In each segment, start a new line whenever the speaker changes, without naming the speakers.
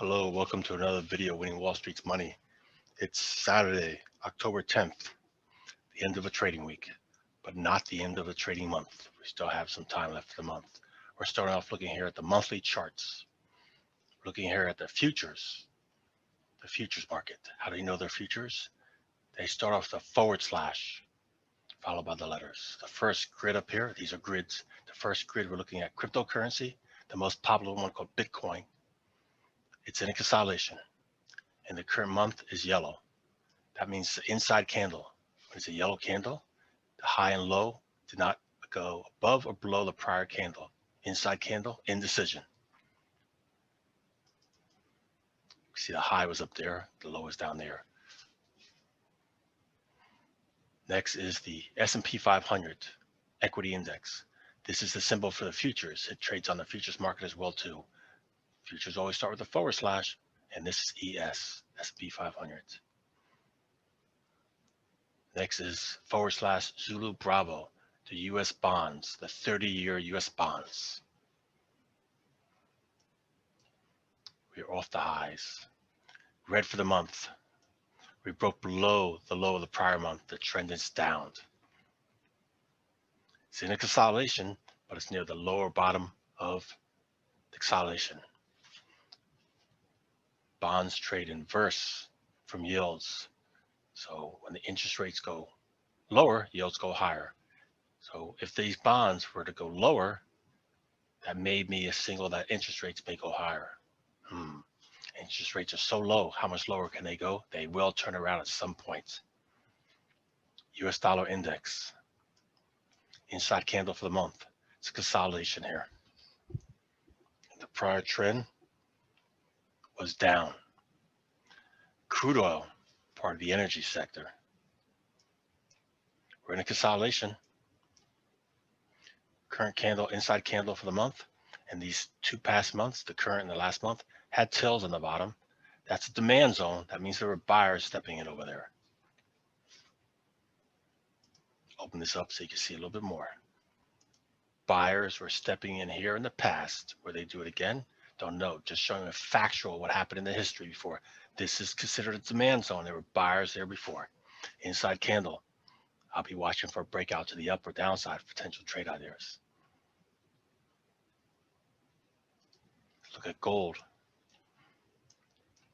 Hello, welcome to another video, Winning Wall Street's Money. It's Saturday, October 10th, the end of a trading week, but not the end of a trading month. We still have some time left for the month. We're starting off looking here at the monthly charts, looking here at the futures market. How do you know they're futures? They start off with a forward slash, followed by the letters. The first grid up here, these are grids. The first grid, we're looking at cryptocurrency, the most popular one called Bitcoin. It's in a consolidation, and the current month is yellow. That means the inside candle. When it's a yellow candle, the high and low did not go above or below the prior candle. Inside candle, indecision. See, the high was up there, the low is down there. Next is the S&P 500 equity index. This is the symbol for the futures. It trades on the futures market as well too. Futures always start with a forward slash, and this is ES, S&P 500. Next is forward slash Zulu Bravo, the U.S. bonds, the 30-year U.S. bonds. We're off the highs. Red for the month. We broke below the low of the prior month. The trend is down. It's in a consolidation, but it's near the lower bottom of the consolidation. Bonds trade inverse from yields. So when the interest rates go lower, yields go higher. So if these bonds were to go lower, that made me a signal that interest rates may go higher. Interest rates are so low, how much lower can they go? They will turn around at some point. US dollar index. Inside candle for the month. It's a consolidation here. The prior trend was down. Crude oil, part of the energy sector. We're in a consolidation. Current candle, inside candle for the month. And these two past months, the current and the last month, had tills on the bottom. That's a demand zone. That means there were buyers stepping in over there. Open this up so you can see a little bit more. Buyers were stepping in here in the past. Where they do it again, don't know. Just showing a factual what happened in the history before. This is considered a demand zone. There were buyers there before. Inside candle. I'll be watching for a breakout to the up or downside, potential trade ideas. Look at gold.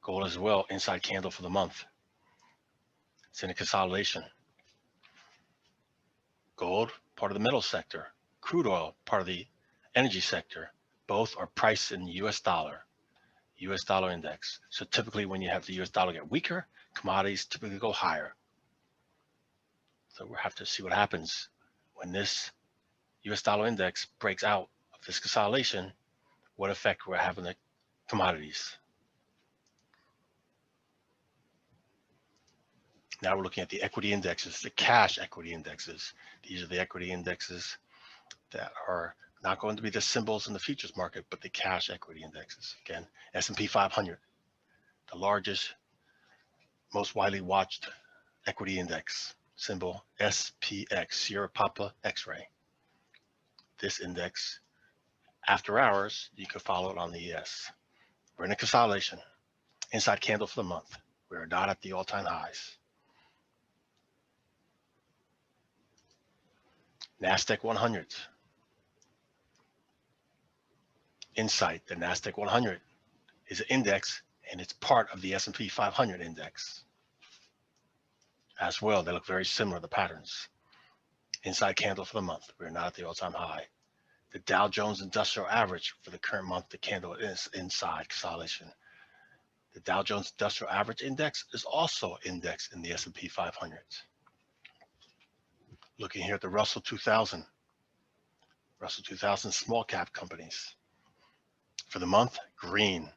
Gold as well, inside candle for the month. It's in a consolidation. Gold, part of the metal sector. Crude oil, part of the energy sector. Both are priced in US dollar index. So typically when you have the US dollar get weaker, commodities typically go higher. So we'll have to see what happens when this US dollar index breaks out of this consolidation, what effect we're having on the commodities. Now we're looking at the equity indexes, the cash equity indexes. These are the equity indexes that are not going to be the symbols in the futures market, but the cash equity indexes. Again, S&P 500, the largest, most widely watched equity index, symbol SPX, Sierra Papa X-ray. This index, after hours, you can follow it on the ES. We're in a consolidation, inside candle for the month. We are not at the all-time highs. NASDAQ 100. Insight, the NASDAQ 100 is an index and it's part of the S&P 500 index. As well, they look very similar, the patterns. Inside candle for the month, we're not at the all-time high. The Dow Jones Industrial Average for the current month, the candle is inside consolidation. The Dow Jones Industrial Average Index is also indexed in the S&P 500. Looking here at the Russell 2000. Russell 2000 small cap companies. For the month, green.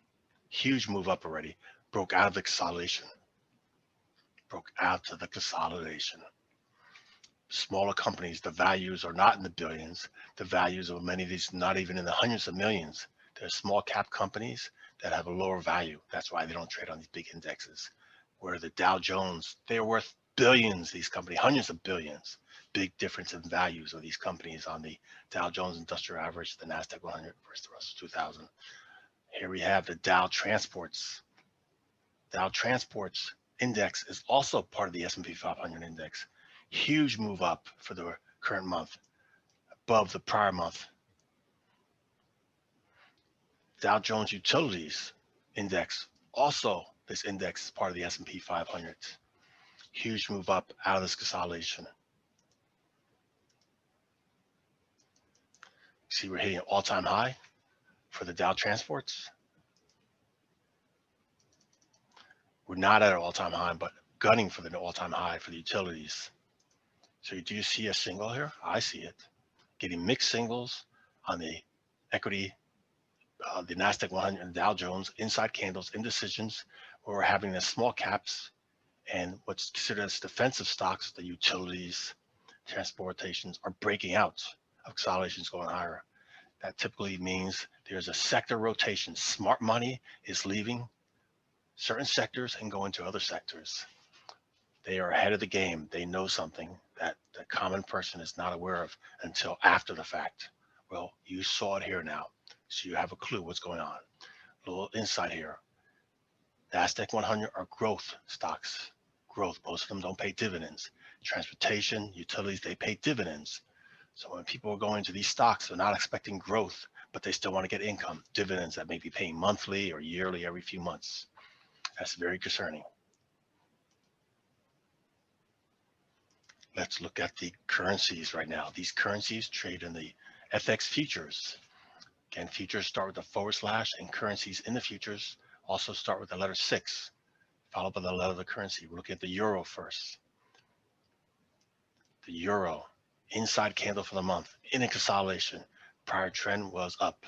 Huge move up already. Broke out of the consolidation. Smaller companies, the values are not in the billions. The values of many of these not even in the hundreds of millions. They're small cap companies that have a lower value. That's why they don't trade on these big indexes. Where the Dow Jones, they're worth billions, these companies, hundreds of billions. Big difference in values of these companies on the Dow Jones Industrial Average, the NASDAQ 100 versus the Russell 2000. Here we have the Dow Transports. Dow Transports Index is also part of the S&P 500 index. Huge move up for the current month, above the prior month. Dow Jones Utilities Index, also this index is part of the S&P 500. Huge move up out of this consolidation. See, we're hitting an all-time high for the Dow Transports. We're not at an all-time high, but gunning for the all-time high for the utilities. So do you see a single here? I see it. Getting mixed singles on the equity, the NASDAQ 100 and Dow Jones, inside candles, indecisions, where we're having the small caps and what's considered as defensive stocks, the utilities, transportations, are breaking out of consolidations going higher. That typically means there's a sector rotation. Smart money is leaving certain sectors and going to other sectors. They are ahead of the game. They know something that the common person is not aware of until after the fact. Well, you saw it here now, so you have a clue what's going on. A little insight here. NASDAQ 100 are growth stocks. Growth, most of them don't pay dividends. Transportation, utilities, they pay dividends. So when people are going to these stocks, they're not expecting growth, but they still want to get income, dividends that may be paying monthly or yearly every few months. That's very concerning. Let's look at the currencies right now. These currencies trade in the FX futures. Again, futures start with the forward slash, and currencies in the futures also start with the letter 6, followed by the letter of the currency. We're looking at the euro first. The euro, inside candle for the month, in a consolidation. Prior trend was up.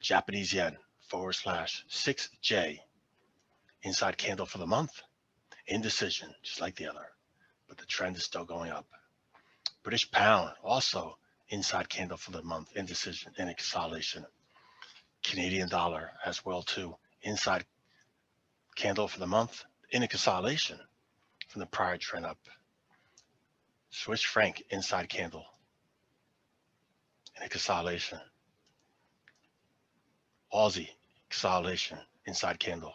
Japanese yen, forward slash 6J, inside candle for the month, indecision, just like the other, but the trend is still going up. British pound, also inside candle for the month, indecision, in a consolidation. Canadian dollar as well too, inside candle for the month, in a consolidation from the prior trend up. Swiss franc, inside candle, in a consolidation. Aussie, consolidation, inside candle.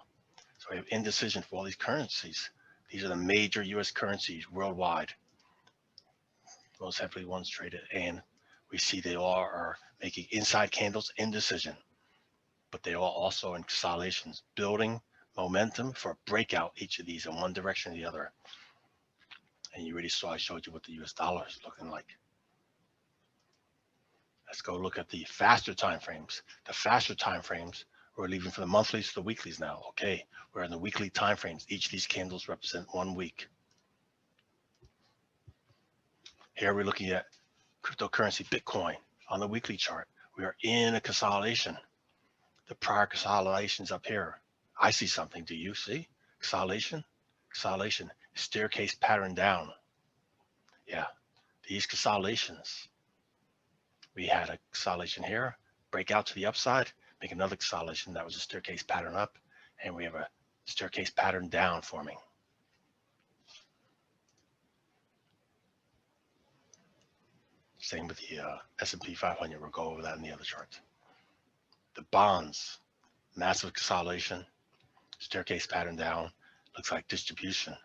So we have indecision for all these currencies. These are the major US currencies worldwide, most heavily ones traded, and we see they all are making inside candles, indecision, but they are also in consolidations, building momentum for a breakout, each of these in one direction or the other. And you already saw, I showed you what the US dollar is looking like. Let's go look at the faster time frames. The faster time frames, we're leaving from the monthlies to the weeklies now. Okay, we're in the weekly time frames. Each of these candles represent 1 week. Here we're looking at cryptocurrency, Bitcoin, on the weekly chart. We are in a consolidation. The prior consolidations up here. I see something. Do you see? Consolidation, consolidation, staircase pattern down. Yeah, these consolidations. We had a consolidation here, break out to the upside, make another consolidation. That was a staircase pattern up, and we have a staircase pattern down forming. Same with the S&P 500. We'll go over that in the other charts. The bonds, massive consolidation, staircase pattern down. Looks like distribution.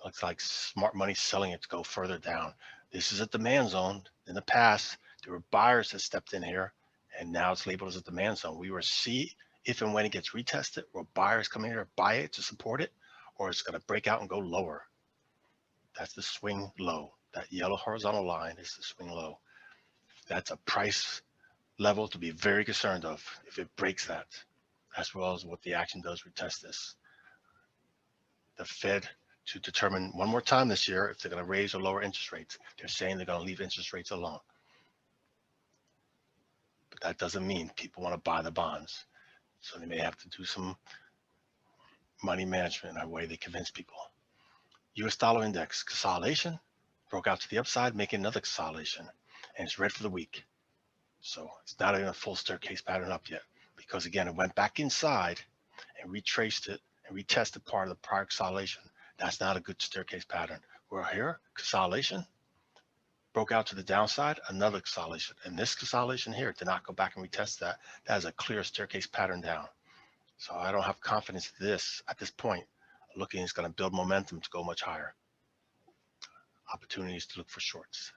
Looks like smart money selling it to go further down. This is a demand zone. In the past, there were buyers that stepped in here, and now it's labeled as a demand zone. We will see if and when it gets retested, will buyers come in here, buy it to support it, or it's going to break out and go lower. That's the swing low. That yellow horizontal line is the swing low. That's a price level to be very concerned of if it breaks that, as well as what the action does retest this. The Fed to determine one more time this year if they're going to raise or lower interest rates. They're saying they're going to leave interest rates alone. But that doesn't mean people want to buy the bonds. So they may have to do some money management in a way they convince people. US dollar index consolidation, broke out to the upside, making another consolidation, and it's red for the week. So it's not even a full staircase pattern up yet, because again, it went back inside and retraced it and retested part of the prior consolidation. That's not a good staircase pattern. We're here, consolidation, broke out to the downside, another consolidation. And this consolidation here did not go back and retest that. That is a clear staircase pattern down. So I don't have confidence this at this point. Looking is going to build momentum to go much higher. Opportunities to look for shorts.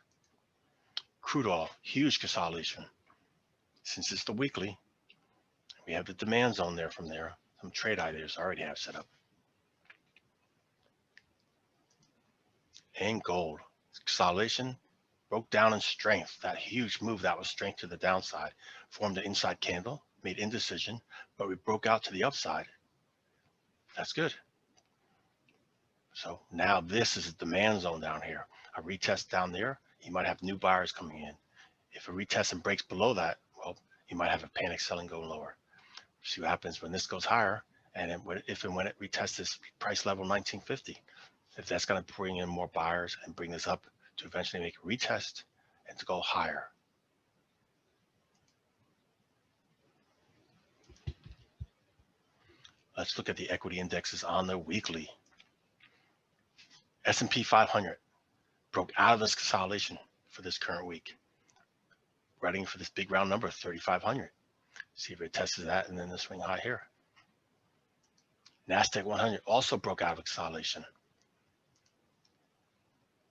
Crude oil, huge consolidation. Since it's the weekly, we have the demand zone there from there. Some trade ideas already have set up. And gold, consolidation, broke down in strength. That huge move that was strength to the downside, formed an inside candle, made indecision, but we broke out to the upside. That's good. So now this is a demand zone down here. A retest down there, you might have new buyers coming in. If a retest and breaks below that, well, you might have a panic selling going lower. See what happens when this goes higher, and if and when it retests this price level 1950. If that's going to bring in more buyers and bring this up to eventually make a retest and to go higher. Let's look at the equity indexes on the weekly. S&P 500 broke out of this consolidation for this current week, ready for this big round number, 3,500. See if it tests that and then the swing high here. NASDAQ 100 also broke out of consolidation.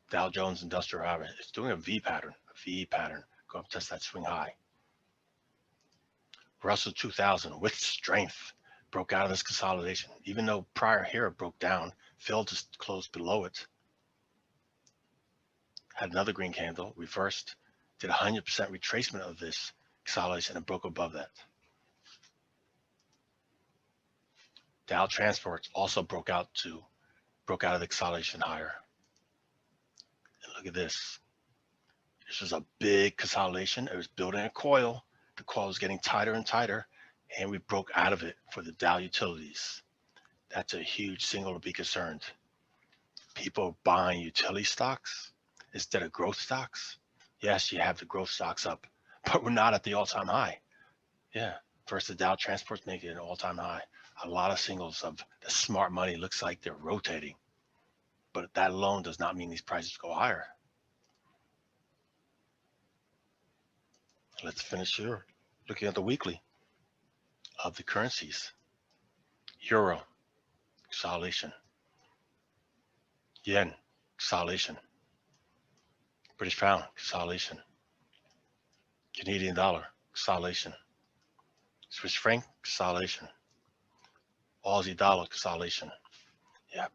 Dow Jones Industrial Average, it's doing a V pattern, go up test that swing high. Russell 2000 with strength broke out of this consolidation, even though prior here it broke down, failed to close below it. Had another green candle, reversed, did 100% retracement of this consolidation and broke above that. Dow Transports also broke out of the consolidation higher. And look at this. This was a big consolidation. It was building a coil. The coil was getting tighter and tighter, and we broke out of it for the Dow Utilities. That's a huge signal to be concerned. People buying utility stocks instead of growth stocks. Yes, you have the growth stocks up, but we're not at the all-time high. Yeah, first the Dow Transport's making an all-time high. A lot of signals of the smart money looks like they're rotating, but that alone does not mean these prices go higher. Let's finish here looking at the weekly of the currencies. Euro, consolidation. Yen, consolidation. British pound, consolidation. Canadian dollar, consolidation. Swiss franc, consolidation. Aussie dollar, consolidation. Yep.